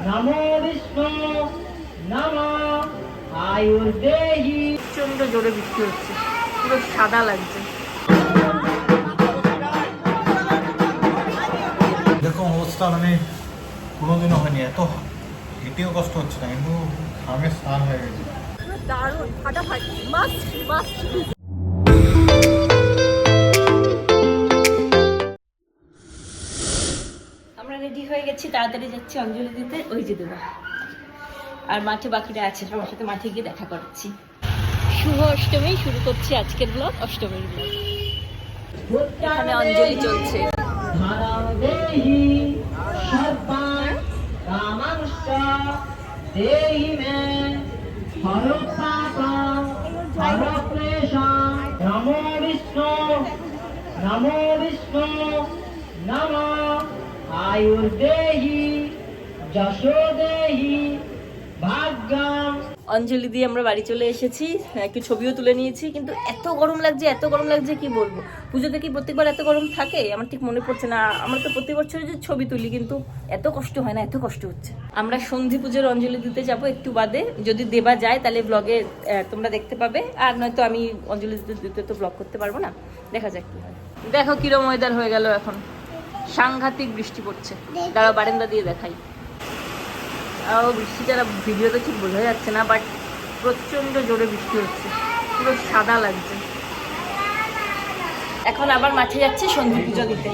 নমো বিষ্ণু নমো আয়ুর্দেহি। প্রচন্ড জোরে বৃষ্টি হচ্ছে, পুরো সাদা লাগছে। এরকম অবস্থা মানে কোনোদিনও হয়নি, এত হেঁটেও কষ্ট হচ্ছে না, কিন্তু ঘামে স্নান হয়ে গেছে। দারুণ ফাটাফাটি, মাস্ট মাস্ট। আমরা রেডি হয়ে গেছি, তাড়াতাড়ি যাচ্ছি অঞ্জলি দিতে। ওই যে দেবা আর মাঠে বাকিরা আছে, সবার সাথে মাঠে গিয়ে দেখা করছি। শুভ অষ্টমী, শুরু করছি আজকের ব্লগ, অষ্টমীর ব্লগ। এখানে অঞ্জলি চলছে। দেহি সর্বান কামাংশ দেহি মে হরপাপং হরক্লেশং। নমো বিষ্ণু নমো বিষ্ণু নমো আয়ুর্দেহি যশোদেহি ভাগ্যম। অঞ্জলি দিয়ে আমরা বাড়ি চলে এসেছি, একটু ছবিও তুলে নিয়েছি। কিন্তু এত গরম লাগছে, এত গরম লাগছে কি বলবো। পুজোতে কি প্রত্যেকবার এত গরম থাকে? আমার ঠিক মনে পড়ছে না। আমরা তো প্রত্যেক বছর যে ছবি তুলি, কিন্তু এত কষ্ট হয় না, এত কষ্ট হচ্ছে। আমরা সন্ধি পুজোর অঞ্জলি দিতে যাব একটু বাদে। যদি দেবা যায় তাহলে ব্লগে তোমরা দেখতে পাবে, আর নয়তো আমি অঞ্জলি দিতে তো ব্লগ করতে পারবো না। দেখা যাক কি হয়। দেখো কিরম ওয়েদার হয়ে গেল এখন, সাংঘাতিক বৃষ্টি পড়ছে। দাঁড়াও বারান্দা দিয়ে দেখাই। বৃষ্টিটা ভিডিওতে ঠিক বোঝা যাচ্ছে না, বাট প্রচন্ড জোরে বৃষ্টি হচ্ছে, পুরো সাদা লাগছে। এখন আবার মাঠে যাচ্ছি সন্ধি পুজো দিতে।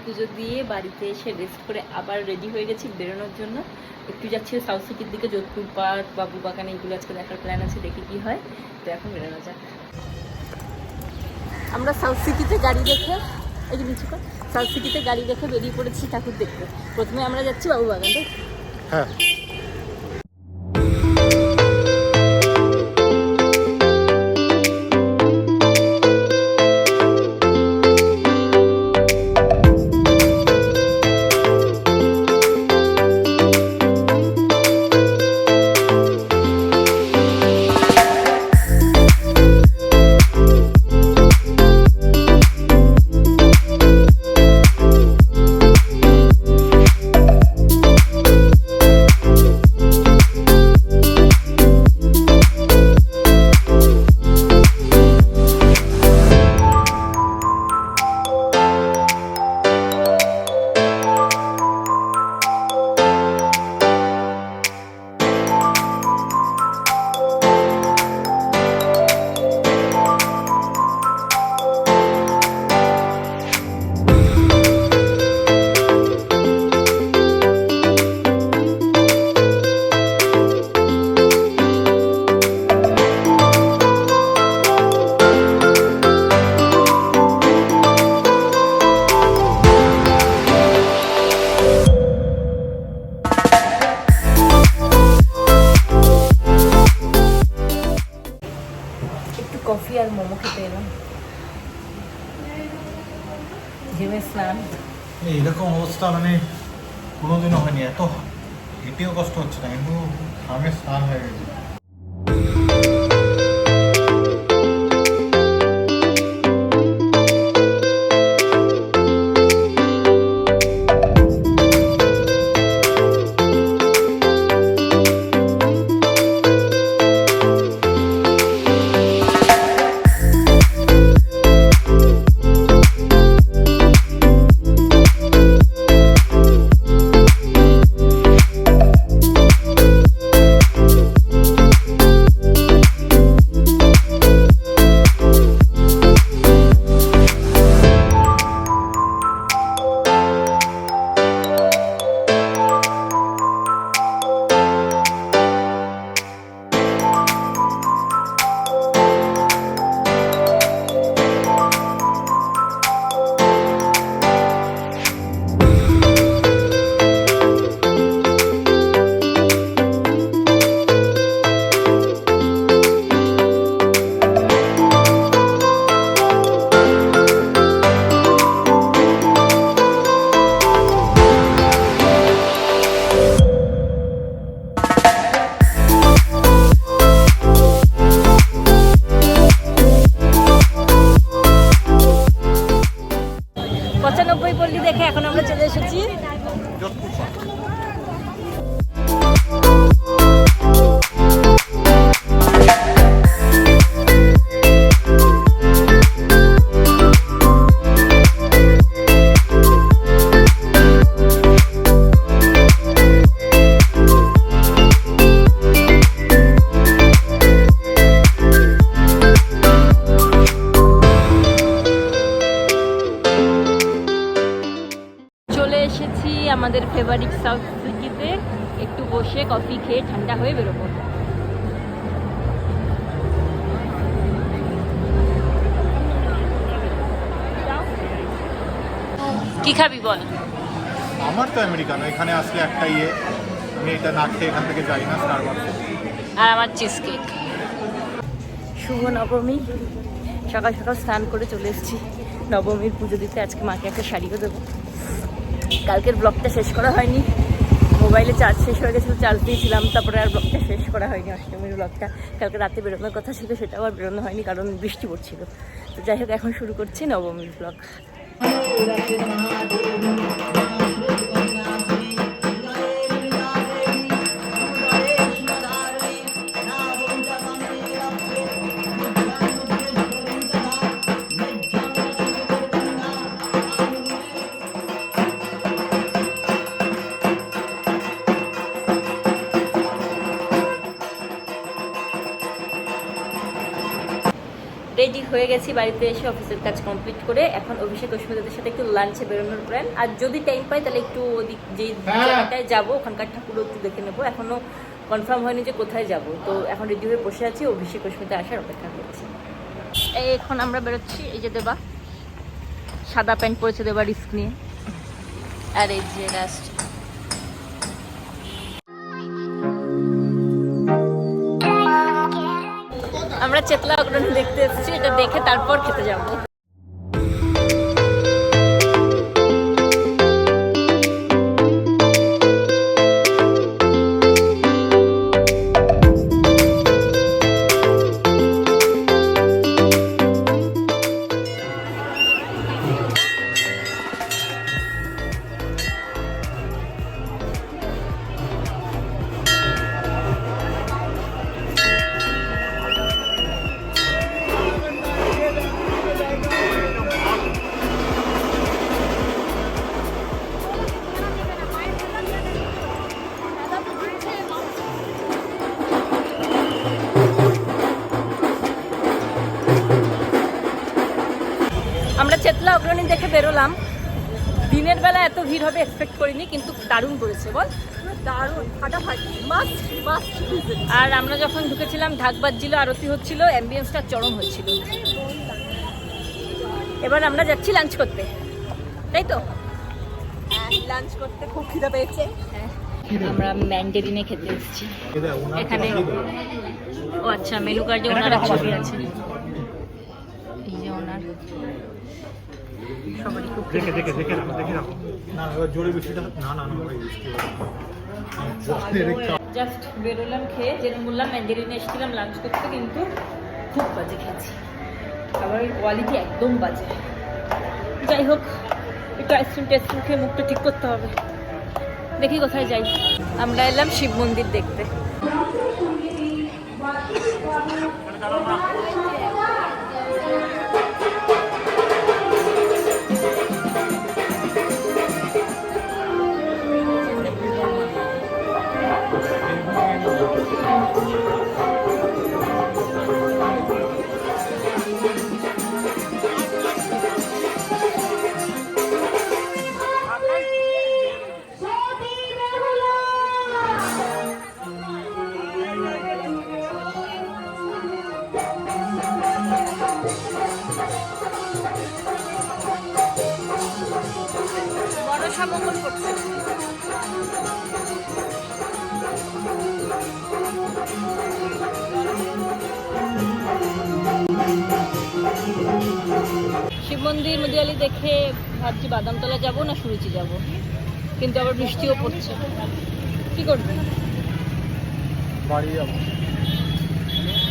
পুজো দিয়ে বাড়িতে এসে রেস্ট করে আবার রেডি হয়ে গেছি বেরোনোর জন্য। একটু যাচ্ছি সাউথ সিটির দিকে, যোধপুর পার্ক, বাবু বাগান, এইগুলো আজকে দেখার প্ল্যান আছে, দেখি কি হয়। তো এখন বেরোনো যাক। আমরা সাউথ সিটিতে গাড়ি দেখে, এই যে নিচু সাউথ সিটিতে গাড়ি দেখে বেরিয়ে পড়েছি ঠাকুর দেখতে। প্রথমে আমরা যাচ্ছি বাবু বাগান। হ্যাঁ, কফি আর মোমো খেতে এলাম, ঘেমে স্নান। এইরকম অবস্থা মানে কোনোদিনও হয়নি, এত হেঁটেও কষ্ট হচ্ছে না, কিন্তু ঘামে স্নান হয়ে গেছে। 95 পল্লী দেখে এখন আমরা চলে এসেছি যোধপুর পার্ক। চলে এসেছি আমাদের ফেভারিট সাউথ সিটিতে, একটু বসে কফি খেয়ে ঠান্ডা হয়ে বেরোবো। কি খাবি বল? আমার তো আমেরিকানো, এখানে আসলে একটা আমি এটা না খেয়ে এখান থেকে যাই না স্টারবাকসে। আর আমার চিজ কেক। শুভ নবমী, সকাল সকাল স্নান করে চলে এসেছি নবমীর পুজো দিতে। আজকে মাকে একটা শাড়িও দেবো। কালকের ব্লগটা শেষ করা হয়নি, মোবাইলে চার্জ শেষ হয়ে গেছিলো, চার্জ দিয়েছিলাম, তারপরে আর ব্লগটা শেষ করা হয়নি। অষ্টমীর ব্লগটা কালকে রাতে বেরোনোর কথা ছিল, সেটাও আর বেরোনো হয়নি কারণ বৃষ্টি পড়ছিল। তো যাই হোক, এখন শুরু করছি নবমীর ব্লগ। রেডি হয়ে গেছি, বাড়িতে এসে অফিসের কাজ কমপ্লিট করে এখন অভিষেক অস্মিতাদের সাথে একটু লাঞ্চে বেরোনোর প্ল্যান। আর যদি টাইম পাই তাহলে একটু ওদিক যেই জায়গাটায় যাবো ওখানকার ঠাকুরও একটু দেখে নেবো। এখনও কনফার্ম হয়নি যে কোথায় যাব, তো এখন রেডি হয়ে বসে আছি, অভিষেক অস্মিতা আসার অপেক্ষা করছি। এই এখন আমরা বেরোচ্ছি। এই যে দেবা সাদা প্যান্ট পরেছে, দেবা রিস্ক নিয়ে। আর এই যে লাস্ট আমরা চেতলা অগ্রহণ দেখতে এসেছি, এটা দেখে তারপর খেতে যাব। আমরা চেতলা অগ্রণী দেখে বেরোলাম। দিনের বেলা এত ভিড় হবে এক্সপেক্ট করিনি, কিন্তু দারুণ করেছে বল, দারুণ ফাটাফাটি, মাস্ট মাস্ট ভিজিট। আর আমরা যখন ঢুকেছিলাম ঢাক বাজছিল, আরতি হচ্ছিল, অ্যাম্বিয়েন্সটা চরম হচ্ছিল। এবার আমরা যাচ্ছি লাঞ্চ করতে, তাই তো? লাঞ্চ করতে খুব খিদে পেয়েছে। আমরা ম্যান্ডারিনে খেতে এসেছি এখানে। ও আচ্ছা, মেনু কার্ডে ওনার ছবি আছে। এই যে ওনার সবারই খুব দেখে রাখো। না এবার জোরে বৃষ্টিটা না জাস্ট বেরোলাম খেয়ে, যেরকম বললাম ম্যান্ডারিনে এসেছিলাম লাঞ্চ করতে, কিন্তু খুব বাজে খেয়েছি, খাবারের কোয়ালিটি একদম বাজে। যাই হোক, একটু আইসক্রিম টেস্ট্রিম খেয়ে মুখটা ঠিক করতে হবে। দেখি কোথায় যাই। আমরা এলাম শিব মন্দির দেখতে। মঙ্গল করছে। শিব মন্দির মুদিয়ালি দেখে ভাবছি বাদামতলা যাব না সুরুচি যাব, কিন্তু আবার বৃষ্টিও পড়ছে। কি করবি? বাড়ি যাবো।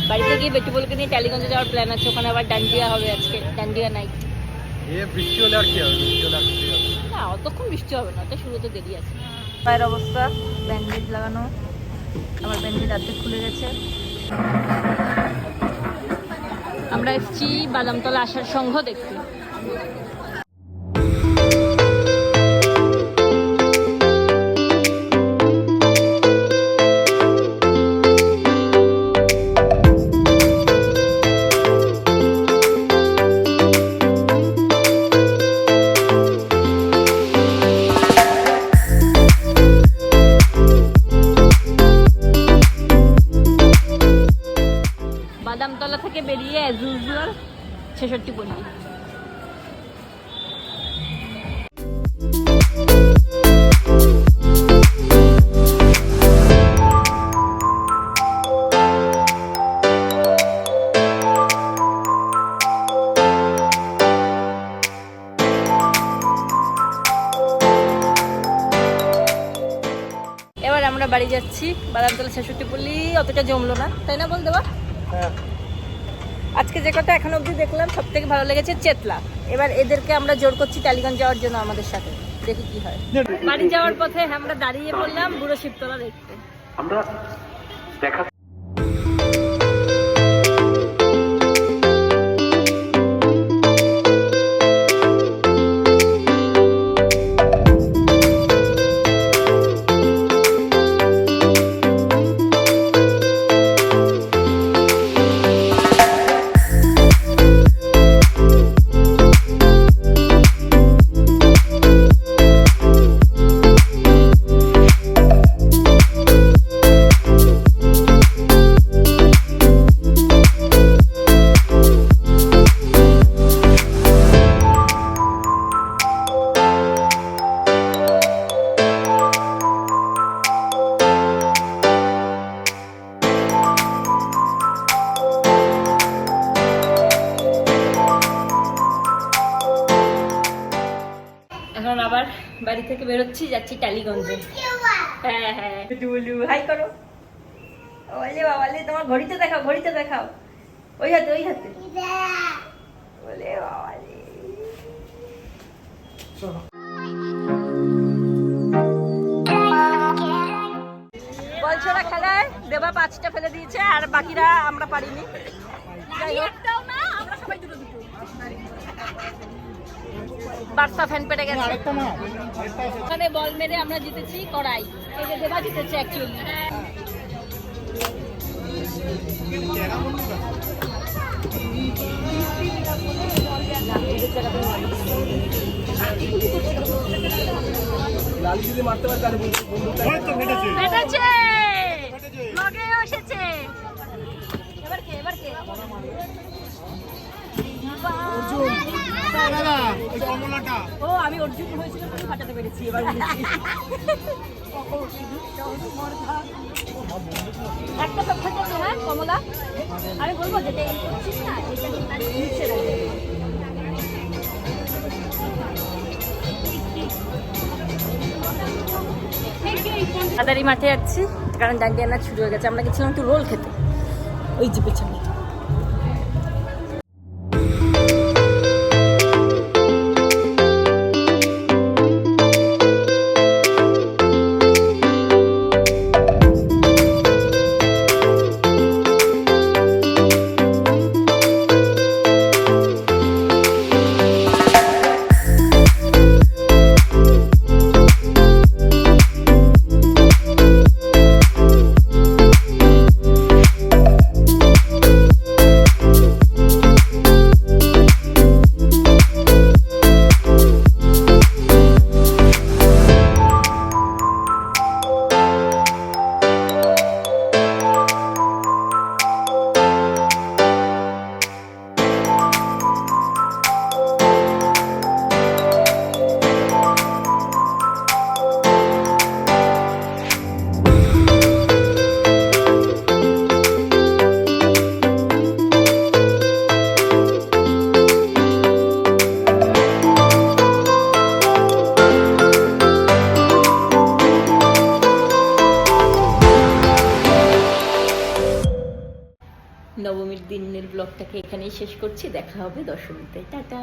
বাড়িতে গিয়ে বেটুবলকে নিয়ে টালিগঞ্জে যাওয়ার প্ল্যান আছে, ওখানে আবার ডান্ডিয়া হবে আজকে, ডান্ডিয়া নাইট। বৃষ্টি হলে আর কি হবে? বৃষ্টি হলে অতক্ষণ বৃষ্টি হবে না, তো শুরুতে দেরি আছে। পায়ের অবস্থা, ব্যান্ডেজ লাগানো, আমার ব্যান্ডেজ অর্ধেক খুলে গেছে। আমরা এসেছি বাদামতলা আশার সংঘ দেখতে। বাদামতলা থেকে বেরিয়ে অ্যাজ ইউজুয়াল 66 পল্লী। এবার আমরা বাড়ি যাচ্ছি। বাদামতলা 66 পল্লী অতটা জমলো না, তাই না বল দেবা? আজকে যে কথা এখন অবধি দেখলাম সব থেকে ভালো লেগেছে চেতলা। এবার এদেরকে আমরা জোর করছি টালিগঞ্জ যাওয়ার জন্য আমাদের সাথে, দেখি কি হয়। বাড়ি যাওয়ার পথে আমরা দাঁড়িয়ে পড়লাম বুড়ো শিবতলা দেখতে। আমরা দেখা এখন আবার বাড়ি থেকে বেরোচ্ছি, যাচ্ছি টালিগঞ্জে। হ্যাঁ হ্যাঁ টুলু হাই করো। ওলে বাবালে, তোমার ঘড়িতে দেখাও, ঘড়িতে দেখাও। ওই হাতে, ওই হাতে। ওলে বাবালে, বলছো না খেলায় দেবা 5টা ফেলে দিয়েছে আর বাকিরা আমরা পারিনি। বার্সা ফ্যান পেটে গেছে। ওখানে বল মেরে আমরা জিতেছি কড়াই, এই যে দেবা জিতেছে অ্যাকচুয়ালি। ও আমি অর্জুন হয়েছিল ফাটাতে পেরেছি, এবার একটা সব ফাটাতে। হ্যাঁ কমলা, আমি বলবো যেটা এই করছিস না এটা নিচে রাখবে। তাড়াতাড়ি মাঠে যাচ্ছি কারণ ডাঙ্গিয়া নাচ শুরু হয়ে গেছে। আমরা গেছিলাম একটু রোল খেতে ওই যে পেছনে। নবমীর দিনের ব্লগটাকে এখানেই শেষ করছি। দেখা হবে দশমীতে। টাটা।